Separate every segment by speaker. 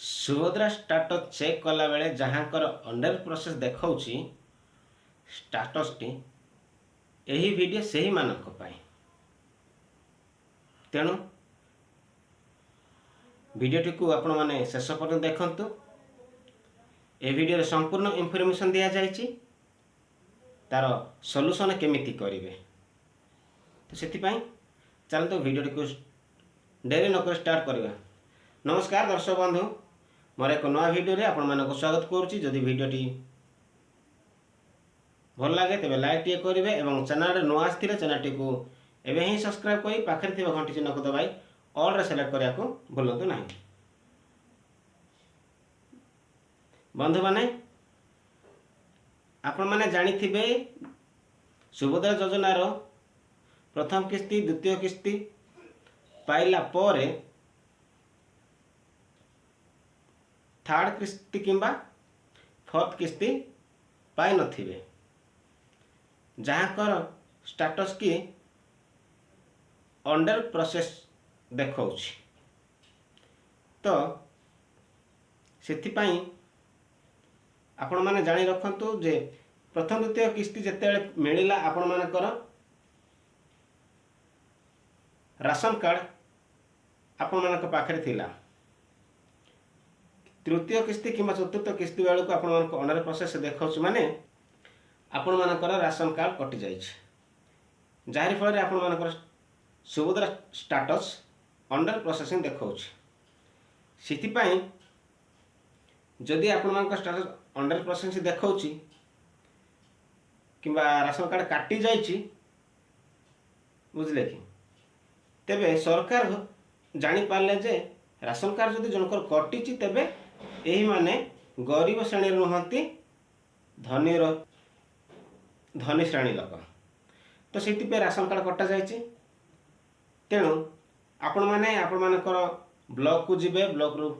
Speaker 1: Subhadra status check କଲା बेले जहाँकर under process ଦେଖାଉଛି ଷ୍ଟାଟସ୍ଟି ଏହି ଭିଡ଼ିଓ ସେହିମାନଙ୍କ ପାଇଁ। ତେଣୁ ଭିଡ଼ିଓଟିକୁ ଆପଣମାନେ ଶେଷ ପର୍ଯ୍ୟନ୍ତ ଦେଖନ୍ତୁ। ଏ ଭିଡ଼ିଓରେ ସମ୍ପୂର୍ଣ୍ଣ ଇନଫର୍ମେସନ୍ ଦିଆଯାଇଛି, ତାର ସଲ୍ୟୁସନ୍ କେମିତି କରିବେ। ତ ସେଥିପାଇଁ ଚାଲନ୍ତୁ ଭିଡ଼ିଓଟିକୁ ଡେରି नकर स्टार्ट करवा। नमस्कार दर्शक बंधु, मोर एक नया भिडियो आपण मानक स्वागत करुच्ची। जदि भिडियोटी भल लगे तेज लाइक टे करेंगे और चैनल नुआ आसते चैनल टी एवं ही सब्सक्राइब कर पाखे थी घंटी चिन्ह को दबाई ऑल रे सेलेक्ट करने को भूलु ना। बंधु माने आपण माने जानी थिबे सुभद्रा योजनार प्रथम किस्ती द्वितीय किस्ती पाइला परे थर्ड किस्ती किंबा फोर्थ किस्ती पाई नथिबे, जहाँकर स्टेटस की अंडर प्रोसेस देखाउछि। तो सेथिपाई आपण माने जानी रखंतु जे प्रथम द्वितीय किस्ती जेतेबेले मिलिला आपण मानकर राशन कार्ड आपण मानक पाखरे थिला, तृतीय किस्ती किंबा चतुर्थ किस्ती बेलू को आपण मानक अंडर प्रोसेस देखाउछि माने आपण मानकर राशन कार्ड कटि जाइछि, जाहिर फल आपण मानकर सुभद्रा स्टेटस अंडर प्रोसेसिंग देखाउछि। सिथिपाई जदि आपण मानकर स्टेटस अंडर प्रोसेसिंग देखाउछि किंबा राशन कार्ड काटि जाइछि बुझले कि, तेबे सरकार जानी पारले जे राशन कार्ड जदि जनकर कटिछि तेबे एही माने गरीब श्रेणी रुहंती धनी श्रेणी लोक। तो सेति पे राशन कार्ड कटा जाइछि। तेणु आपण मानकर ब्लॉक को जिबे, ब्लॉक रु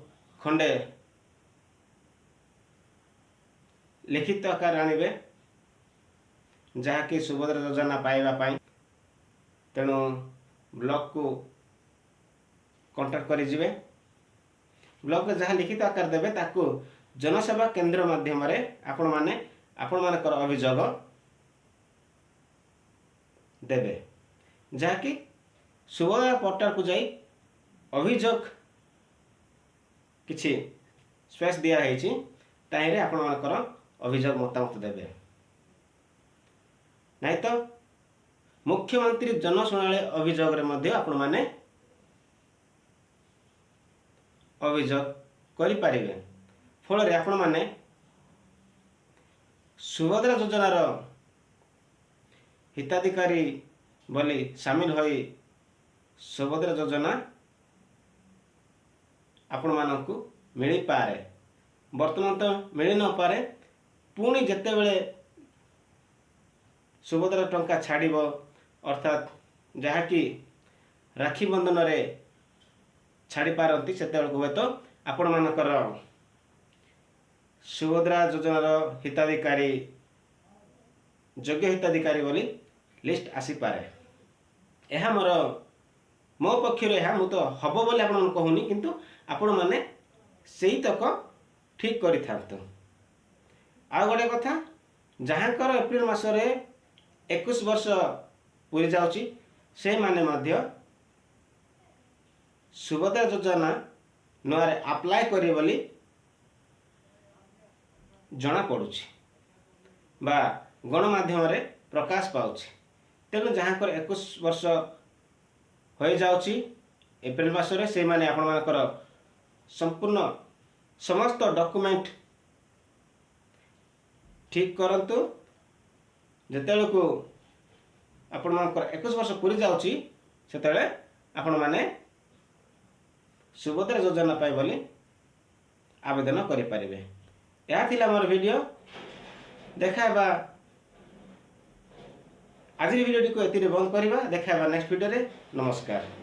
Speaker 1: खंडे लिखित आकार आनिबे जहाँकि सुभद्रा योजना पाइबा पाई। तेणु ब्लॉक को कांटेक्ट करि जिबे, ब्लॉक में जहाँ लिखित आकार देबे ताकू जनसेवा केंद्र माध्यम रे आपण मानकर अभियोग देबे, जहाँकि सुभद्रा पोर्टल को जाई अभियोग किछि स्पेस दिया हैछि ताहिरे आपण मानकर अभियोग मतामत देबे। नहीं तो मुख्यमंत्री जनशुणाली अभियोग रे मध्य आपण माने अभियोग करि पारिबे। फल रे आपण माने सुभद्रा योजनार हिताधिकारी बोली शामिल होई सुभद्रा योजना आपण मानकु मिली पारे। वर्तमान तो मिली न पारे, पुणी जेते बेले सुभद्रा टंका छाड़िब अर्थात जहाँकि राखी बंधन रे छाड़ी पारती से हुए तो आपण मानकर सुभद्रा योजनार हिताधिकारी योग्य हिताधिकारी बोली लिस्ट आसी पारे। यह मोर मो पक्षर यह मु तो हम बोली आपण कहूनी, किंतु आपण माने सही तक ठीक करि थांतु। आ गोटे कथा, जहाँकर एप्रिल मासरे 21 वर्ष पूरी जाउची से माने मध्य सुभद्रा योजना नुआरे अप्लाई करी बोली जना पड़ुछि बा गणमाध्यम रे प्रकाश पाउछि। तेणु जहाँकर 21 वर्ष हो जाउछि एप्रिल मासरे से माने आपण मानकर संपूर्ण समस्त डॉक्यूमेंट ठीक करंतु। जेतेबेले को आपण मानकर 21 वर्ष पूरी जाउछि सेतेबेले आपण माने सुभद्रा योजना पाई बोली आवेदन करि पारिबे। यह थिला मोर वीडियो देखाबा। आज वीडियो को एतिरे बंद करबा, देखाबा नेक्स्ट वीडियो रे। नमस्कार।